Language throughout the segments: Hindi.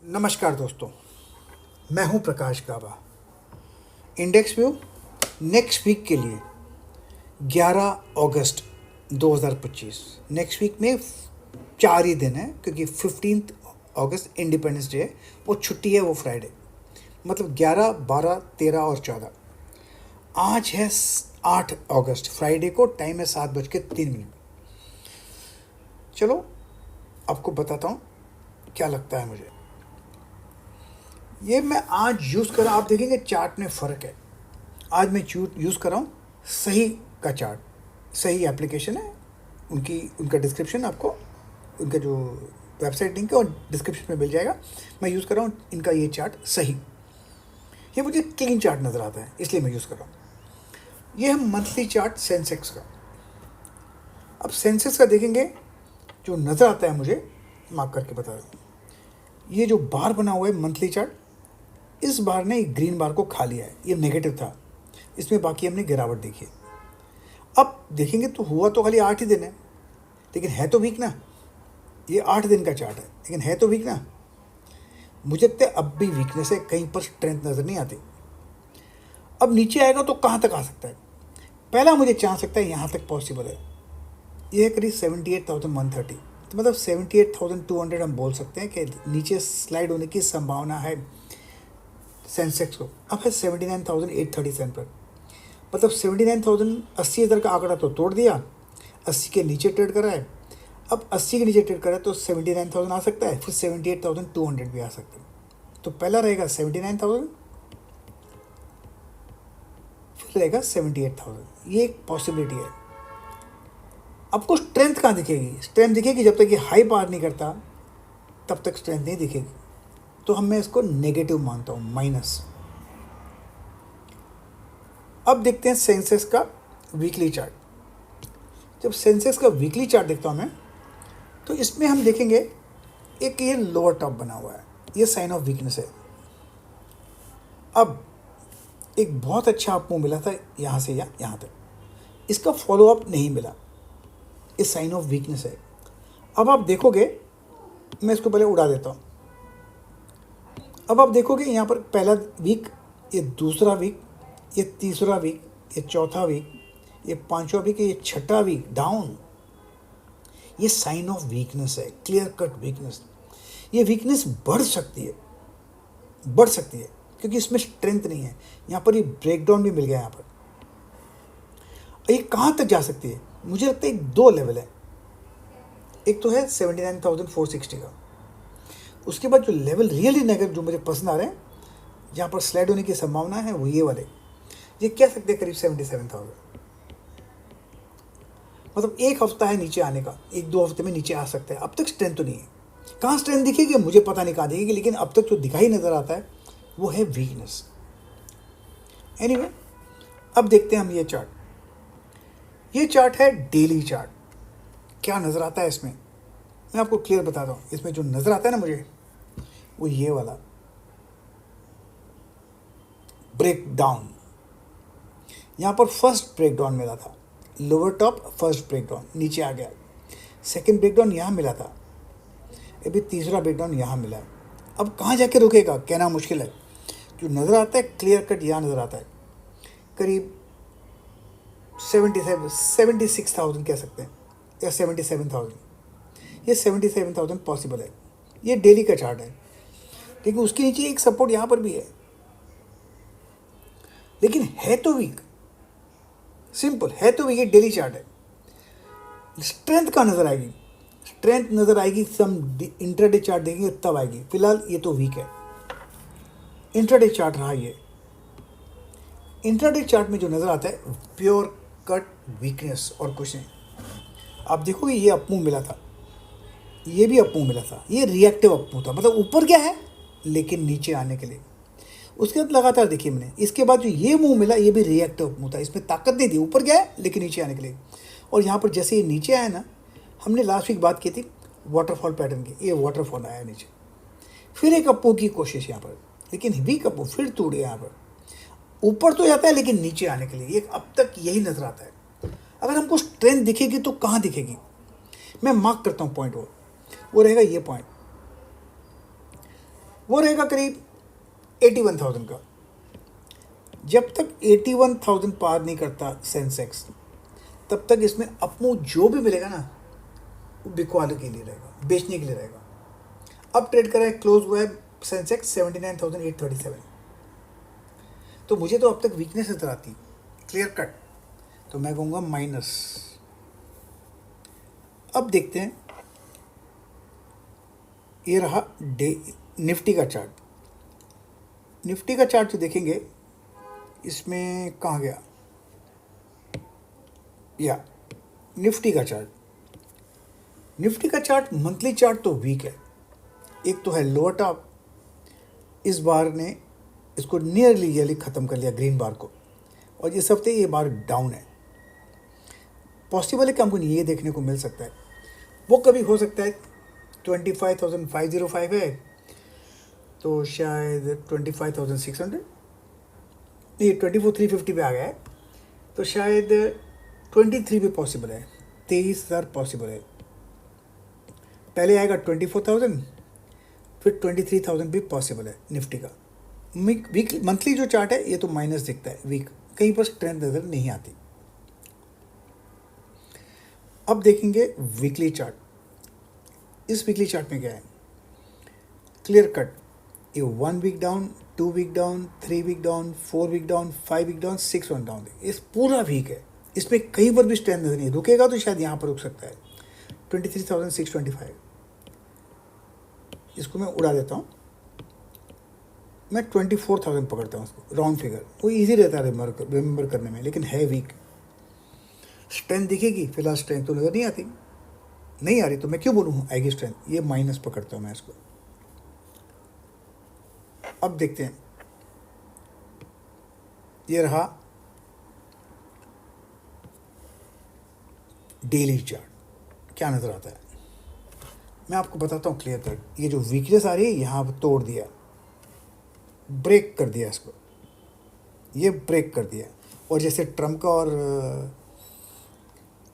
नमस्कार दोस्तों, मैं हूं प्रकाश गाबा। इंडेक्स व्यू नेक्स्ट वीक के लिए 11 अगस्त 2025। नेक्स्ट वीक में 4 ही दिन है क्योंकि 15 अगस्त इंडिपेंडेंस डे है, वो छुट्टी है, वो फ्राइडे। मतलब 11, 12, 13 और 14। आज है 8 अगस्त, फ्राइडे को। टाइम है 7:03। चलो आपको बताता हूँ क्या लगता है मुझे। ये मैं आज यूज़ कर रहा हूँ, आप देखेंगे चार्ट में फ़र्क है। आज मैं यूज़ कर रहा हूँ सही का चार्ट, सही एप्लीकेशन है। उनका डिस्क्रिप्शन आपको, उनका जो वेबसाइट लिंक है और डिस्क्रिप्शन में मिल जाएगा। मैं यूज़ कर रहा हूँ इनका ये चार्ट सही। ये मुझे क्लीन चार्ट नज़र आता है, इसलिए मैं यूज़ कर रहा हूँ। ये है मंथली चार्ट सेंसेक्स का। अब सेंसेक्स का देखेंगे, जो नज़र आता है मुझे, मार्क करके बता रहा हूँ। ये जो बार बना हुआ है मंथली चार्ट, इस बार ने ग्रीन बार को खा लिया है। ये नेगेटिव था, इसमें बाकी हमने गिरावट देखी है। अब देखेंगे तो हुआ तो खाली 8 ही दिन है, लेकिन है तो वीक ना। ये 8 दिन का चार्ट है, लेकिन है तो वीक ना। मुझे लगता है अब भी वीकनेस है, कहीं पर स्ट्रेंथ नज़र नहीं आती। अब नीचे आएगा तो कहाँ तक आ सकता है? पहला मुझे चांस सकता है यहाँ तक पॉसिबल है। ये है करीब 78,130, तो मतलब 78,200 हम बोल सकते हैं कि नीचे स्लाइड होने की संभावना है सेंसेक्स को। अब है 79,837 पर, मतलब 79,000, 80,000 का आंकड़ा तो तोड़ दिया, 80 के नीचे ट्रेड करा है। अब 80 के नीचे ट्रेड करा है तो 79,000 आ सकता है, फिर 78,200 भी आ सकता है। तो पहला रहेगा 79,000, फिर रहेगा 78,000। ये एक पॉसिबिलिटी है। आपको स्ट्रेंथ कहाँ दिखेगी? स्ट्रेंथ दिखेगी जब तक ये हाई पार नहीं करता, तब तक स्ट्रेंथ नहीं दिखेगी। तो मैं इसको नेगेटिव मानता हूँ, माइनस। अब देखते हैं सेंसेक्स का वीकली चार्ट। जब सेंसेक्स का वीकली चार्ट देखता हूँ मैं, तो इसमें हम देखेंगे एक ये लोअर टॉप बना हुआ है, ये साइन ऑफ वीकनेस है। अब एक बहुत अच्छा अप मूव मिला था यहाँ से यहाँ तक, इसका फॉलो अप नहीं मिला, ये साइन ऑफ वीकनेस है। अब आप देखोगे, मैं इसको पहले उड़ा देता हूँ। अब आप देखोगे यहाँ पर पहला वीक, ये दूसरा वीक, ये तीसरा वीक, ये चौथा वीक, ये पांचवा वीक, ये छठा वीक डाउन। ये साइन ऑफ वीकनेस है, क्लियर कट वीकनेस। ये वीकनेस बढ़ सकती है, बढ़ सकती है, क्योंकि इसमें स्ट्रेंथ नहीं है। यहाँ पर ये ब्रेकडाउन भी मिल गया यहाँ पर। ये कहाँ तक जा सकती है? मुझे लगता है 2 लेवल है। एक तो है 79,460 का, उसके बाद जो लेवल रियली नेगेटिव जो मुझे पसंद आ रहे हैं, जहाँ पर स्लाइड होने की संभावना है, वो ये वाले। ये कह सकते हैं करीब 77,000। मतलब एक हफ्ता है नीचे आने का, 1-2 हफ्ते में नीचे आ सकता है। अब तक स्ट्रेंथ तो नहीं है। कहाँ स्ट्रेंथ दिखेगी मुझे पता नहीं कहाँ दिखेगी, लेकिन अब तक जो दिखाई नज़र आता है वो है वीकनेस। एनीवे, अब देखते हैं हम ये चार्ट। ये चार्ट है डेली चार्ट। क्या नज़र आता है इसमें? मैं आपको क्लियर बताता हूँ। इसमें जो नज़र आता है ना मुझे, वो ये वाला ब्रेक डाउन। यहाँ पर फर्स्ट ब्रेक डाउन मिला था, lower top, first break down, नीचे आ गया। सेकंड ब्रेक डाउन यहाँ मिला था, अभी तीसरा ब्रेक डाउन यहाँ मिला है। अब कहाँ जाके रुकेगा कहना मुश्किल है। जो नज़र आता है क्लियर कट यहाँ नज़र आता है, करीब 76,000 कह सकते हैं, या 77,000। ये 77,000 पॉसिबल है। ये डेली का चार्ट है, लेकिन उसके नीचे एक सपोर्ट यहाँ पर भी है, लेकिन है तो वीक। सिंपल है तो वीक, ये डेली चार्ट है। स्ट्रेंथ कहाँ नज़र आएगी? स्ट्रेंथ नज़र आएगी सम इंट्राडे चार्ट देखेंगे तब आएगी। फिलहाल ये तो वीक है। इंट्राडे चार्ट रहा ये। इंट्राडे चार्ट में जो नज़र आता है प्योर कट वीकनेस और कुछ नहीं। आप देखोगे ये अप मूव मिला था, ये भी अप मूव मिला था, ये रिएक्टिव अप मूव था। मतलब ऊपर क्या है, लेकिन नीचे आने के लिए। उसके बाद लगातार देखिए मैंने, इसके बाद जो ये मूव मिला, ये भी रिएक्टिव अप मूव था। इसमें ताकत नहीं थी, ऊपर क्या है लेकिन नीचे आने के लिए। और यहाँ पर जैसे ये नीचे आया ना, हमने लास्ट वीक बात की थी वाटरफॉल पैटर्न की, ये वाटरफॉल आया नीचे। फिर एक अप मूव की कोशिश यहाँ पर, लेकिन वीक अप मूव, फिर टूट गया यहाँ पर। ऊपर तो जाता है लेकिन नीचे आने के लिए। ये अब तक यही नज़र आता है। अगर हमको स्ट्रेंथ दिखेगी तो कहाँ दिखेगी? मैं मार्क करता हूँ पॉइंट, वो रहेगा ये पॉइंट। वो रहेगा करीब 81,000 का। जब तक 81,000 पार नहीं करता सेंसेक्स, तब तक इसमें अपमू जो भी मिलेगा ना, वो बिकवाले के लिए रहेगा, बेचने के लिए रहेगा। अब ट्रेड करा है, क्लोज हुआ है सेंसेक्स 79,837। तो मुझे तो अब तक वीकनेस नजर आती, क्लियर कट, तो मैं कहूँगा माइनस। अब देखते हैं, ये रहा निफ्टी का चार्ट। निफ्टी का चार्ट जो देखेंगे, इसमें कहाँ गया, या निफ्टी का चार्ट। निफ्टी का चार्ट, मंथली चार्ट तो वीक है। एक तो है लोअर टॉप, इस बार ने इसको नियरली ख़त्म कर लिया ग्रीन बार को, और इस हफ्ते ये बार डाउन है। पॉसिबल है कि हमको ये देखने को मिल सकता है, वो कभी हो सकता है 25,505 है, तो शायद 25,600, नहीं 24,350 पे आ गया है, तो शायद 23 भी पॉसिबल है, 23,000 पॉसिबल है। पहले आएगा 24,000, फिर 23,000 भी पॉसिबल है निफ्टी का। वीक मंथली जो चार्ट है ये तो माइनस दिखता है, वीक, कहीं पर स्ट्रेंथ नज़र नहीं आती। अब देखेंगे वीकली चार्ट। इस वीकली चार्ट में क्या है, क्लियर कट, ये 1 week down, 2 week down, 3 week down, 4 week down, 5 week down, 6 one down, इस पूरा वीक है। इसमें कहीं पर भी स्ट्रेंथ नजर नहीं, रुकेगा तो शायद यहाँ पर रुक सकता है 23,625। इसको मैं उड़ा देता हूँ, मैं 24,000 पकड़ता हूँ उसको, राउंड फिगर, वो इजी रहता है रिमेंबर करने में, लेकिन है वीक। स्ट्रेंथ दिखेगी, फिलहाल स्ट्रेंथ तो नज़र नहीं आती, नहीं आ रही, तो मैं क्यों बोलूँ आएगी स्ट्रेंथ, ये माइनस पकड़ता हूँ मैं इसको। अब देखते हैं, ये रहा डेली चार्ट, क्या नज़र आता है मैं आपको बताता हूँ क्लियर कट। ये जो वीकनेस आ रही है यहाँ पर तोड़ दिया, ब्रेक कर दिया इसको, ये ब्रेक कर दिया। और जैसे ट्रम्प का और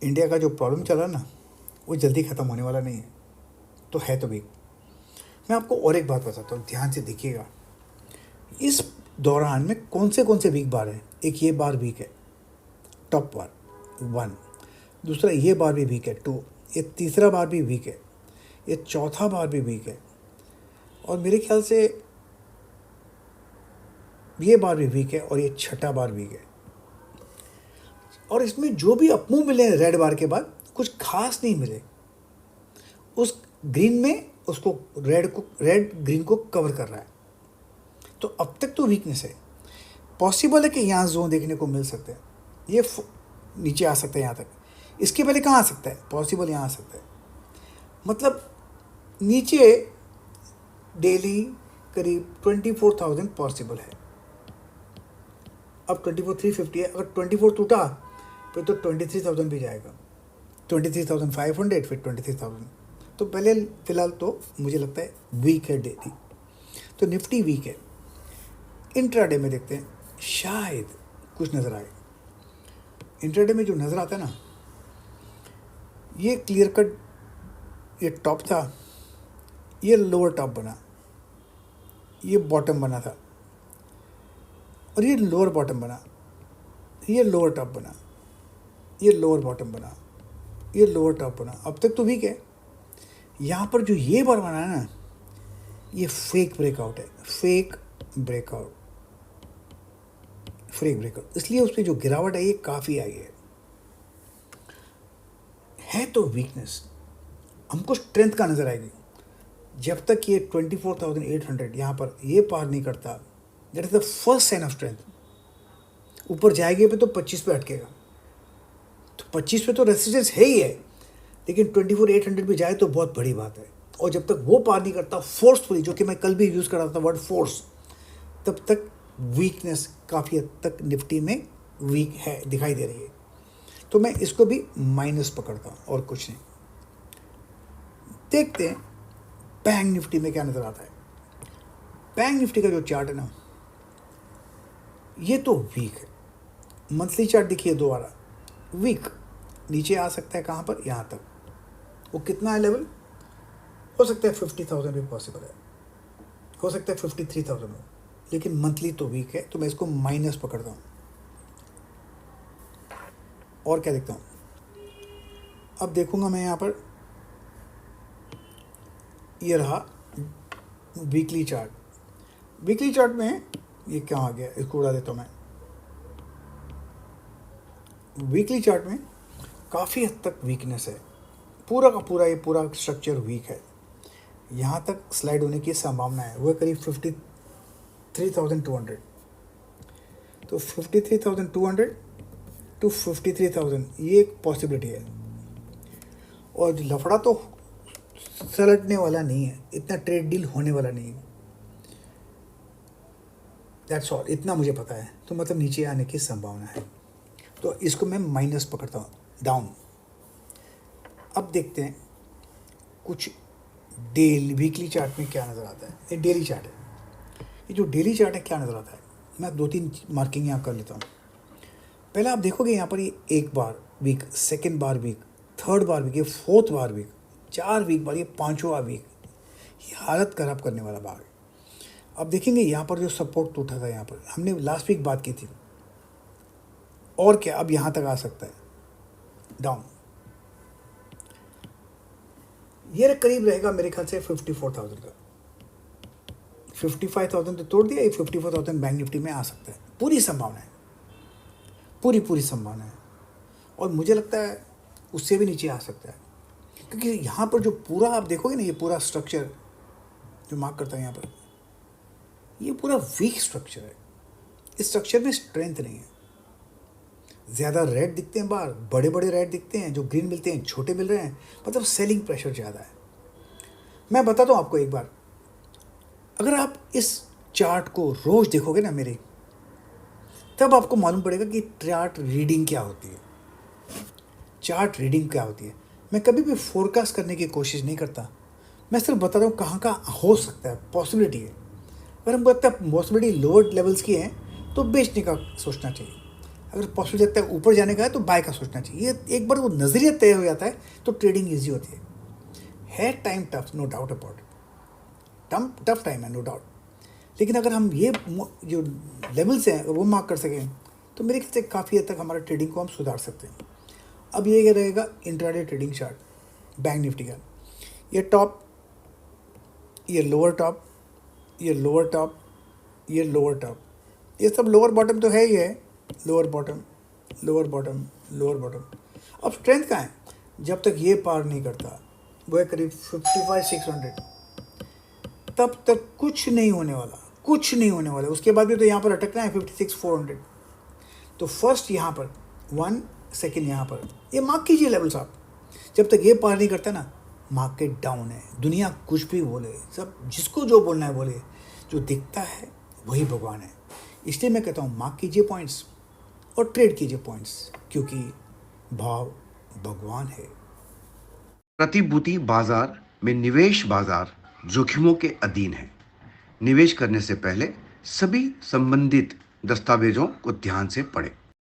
इंडिया का जो प्रॉब्लम चला ना, वो जल्दी ख़त्म होने वाला नहीं है, तो है तो वीक। मैं आपको और एक बात बताता हूँ, ध्यान से देखिएगा, इस दौरान में कौन से वीक बार हैं। एक ये बार वीक है, टॉप बार 1, दूसरा ये बार भी वीक है 2, ये तीसरा बार भी वीक है, ये चौथा बार भी वीक है, और मेरे ख्याल से ये बार भी वीक है, और ये छठा बार वीक है। और इसमें जो भी अपमूव मिले रेड बार के बाद, कुछ खास नहीं मिले। उस ग्रीन में उसको रेड ग्रीन को कवर कर रहा है, तो अब तक तो वीकनेस है। पॉसिबल है कि यहाँ जोन देखने को मिल सकते हैं, ये नीचे आ सकता है यहाँ तक, इसके पहले कहाँ आ सकता है, पॉसिबल यहाँ आ सकता है। मतलब नीचे डेली करीब 24,000 पॉसिबल है। अब 24,350 है, अगर 24 टूटा फिर तो 23,000 भी जाएगा, 23,500, फिर 23,000। तो पहले फ़िलहाल तो मुझे लगता है वीक है डेली, तो निफ्टी वीक है। इंट्राडे में देखते हैं, शायद कुछ नज़र आए। इंट्राडे में जो नज़र आता है ना, ये क्लियर कट, ये टॉप था, ये लोअर टॉप बना, ये बॉटम बना था, और ये लोअर बॉटम बना, ये लोअर टॉप बना, ये लोअर बॉटम बना, ये लोअर टॉप बना। अब तक तो वीक है। यहाँ पर जो ये बार बना है ना, ये फेक ब्रेकआउट है, फेक ब्रेकआउट, इसलिए उस पर जो गिरावट है ये काफ़ी आई है तो वीकनेस। हमको स्ट्रेंथ का नज़र आएगी जब तक ये 24,800 यहाँ पर ये पार नहीं करता। That is the first sign of strength. ऊपर जाएंगे पे तो 25 पे अटकेगा, तो 25 पे तो रेसिस्टेंस है ही है, लेकिन 24,800 भी जाए तो बहुत बड़ी बात है। और जब तक वो पार नहीं करता फोर्सफुली, जो कि मैं कल भी यूज़ कर रहा था वर्ड फोर्स, तब तक वीकनेस काफ़ी हद तक निफ्टी में वीक है, दिखाई दे रही है। तो मैं इसको भी माइनस पकड़ता हूँ और कुछ नहीं। देखते हैं बैंक निफ्टी में क्या नज़र आता है। बैंक निफ्टी का जो चार्ट है ना, ये तो वीक है। मंथली चार्ट देखिए दोबारा, वीक, नीचे आ सकता है कहाँ पर, यहाँ तक। वो कितना है लेवल, हो सकता है 50,000 भी पॉसिबल है। हो सकता है 53,000 हो, लेकिन मंथली तो वीक है, तो मैं इसको माइनस पकड़ता हूँ। और क्या देखता हूँ, अब देखूंगा मैं यहाँ पर, ये रहा वीकली चार्ट। वीकली चार्ट में ये क्या आ गया, इसको उड़ा देता हूँ मैं। वीकली चार्ट में काफ़ी हद तक वीकनेस है, पूरा का पूरा ये पूरा स्ट्रक्चर वीक है। यहाँ तक स्लाइड होने की संभावना है, वो करीब 53,200। तो 53,200 टू 53,000 ये एक पॉसिबिलिटी है। और लफड़ा तो सलटने वाला नहीं है, इतना ट्रेड डील होने वाला नहीं है। दैट्स ऑल, इतना मुझे पता है। तो मतलब नीचे आने की संभावना है, तो इसको मैं माइनस पकड़ता हूँ, डाउन। अब देखते हैं कुछ वीकली चार्ट में क्या नज़र आता है। ये डेली चार्ट है, ये जो डेली चार्ट है क्या नज़र आता है, मैं 2-3 मार्किंग यहाँ कर लेता हूँ। पहले आप देखोगे यहाँ पर ये एक बार वीक, सेकेंड बार वीक, थर्ड बार वीक, ये फोर्थ बार वीक, 4 वीक बार, ये 5वां वीक, ये हालत ख़राब करने वाला बार। अब देखेंगे यहाँ पर जो सपोर्ट टूटा था, यहाँ पर हमने लास्ट वीक बात की थी, और क्या अब यहाँ तक आ सकता है डाउन। ये करीब रहेगा मेरे ख्याल से 54,000 का। 55,000 तो तोड़ दिया, ये 54,000 बैंक निफ्टी में आ सकता है, पूरी संभावना है, पूरी संभावना है। और मुझे लगता है उससे भी नीचे आ सकता है, क्योंकि यहाँ पर जो पूरा आप देखोगे ना, ये पूरा स्ट्रक्चर जो मार्क करता है यहाँ पर, ये पूरा वीक स्ट्रक्चर है। इस स्ट्रक्चर में स्ट्रेंथ नहीं है। ज़्यादा रेड दिखते हैं बाहर, बड़े बड़े रेड दिखते हैं, जो ग्रीन मिलते हैं छोटे मिल रहे हैं, मतलब सेलिंग प्रेशर ज़्यादा है। मैं बताता हूँ आपको एक बार, अगर आप इस चार्ट को रोज़ देखोगे ना मेरे, तब आपको मालूम पड़ेगा कि चार्ट रीडिंग क्या होती है। चार्ट रीडिंग क्या होती है। मैं कभी भी फोरकास्ट करने की कोशिश नहीं करता, मैं सिर्फ बता रहा हूँ कहाँ कहाँ हो सकता है, पॉसिबिलिटी है। अगर हमको लगता है पॉसिबिलिटी लोअर लेवल्स की है तो बेचने का सोचना चाहिए, अगर पॉसिबिलिटी लगता है ऊपर जाने का है तो बाय का सोचना चाहिए। ये एक बार वो नज़रिया तय हो जाता है तो ट्रेडिंग ईजी होती है time tough, no doubt about it, tough time है नो डाउट। लेकिन अगर हम ये जो लेवल्स हैं वो मार्क कर सकें तो मेरे ख्याल से काफ़ी हद तक हमारा ट्रेडिंग को हम सुधार सकते हैं। अब ये रहेगा intraday trading chart bank Nifty का, ये टॉप, ये लोअर टॉप, ये लोअर टॉप, ये लोअर टॉप, ये सब लोअर बॉटम तो है ही है, lower bottom, lower bottom, lower bottom. अब स्ट्रेंथ कहाँ है, जब तक ये पार नहीं करता, वो है करीब 55,600, तब तक कुछ नहीं होने वाला, कुछ नहीं होने वाला। उसके बाद भी तो यहाँ पर अटकना है 56,400। तो फर्स्ट यहाँ पर 1, सेकेंड यहाँ पर, ये मार्क कीजिए लेवल्स आप। जब तक ये पार नहीं करता ना, मार्केट डाउन है। दुनिया कुछ भी बोले, सब जिसको जो बोलना है बोले, जो दिखता है वही भगवान है। इसलिए मैं कहता हूँ मार्क कीजिए पॉइंट्स और ट्रेड कीजिए पॉइंट्स, क्योंकि भाव भगवान है। प्रतिभूति बाजार में निवेश बाजार जोखिमों के अधीन है। निवेश करने से पहले सभी संबंधित दस्तावेजों को ध्यान से पढ़ें।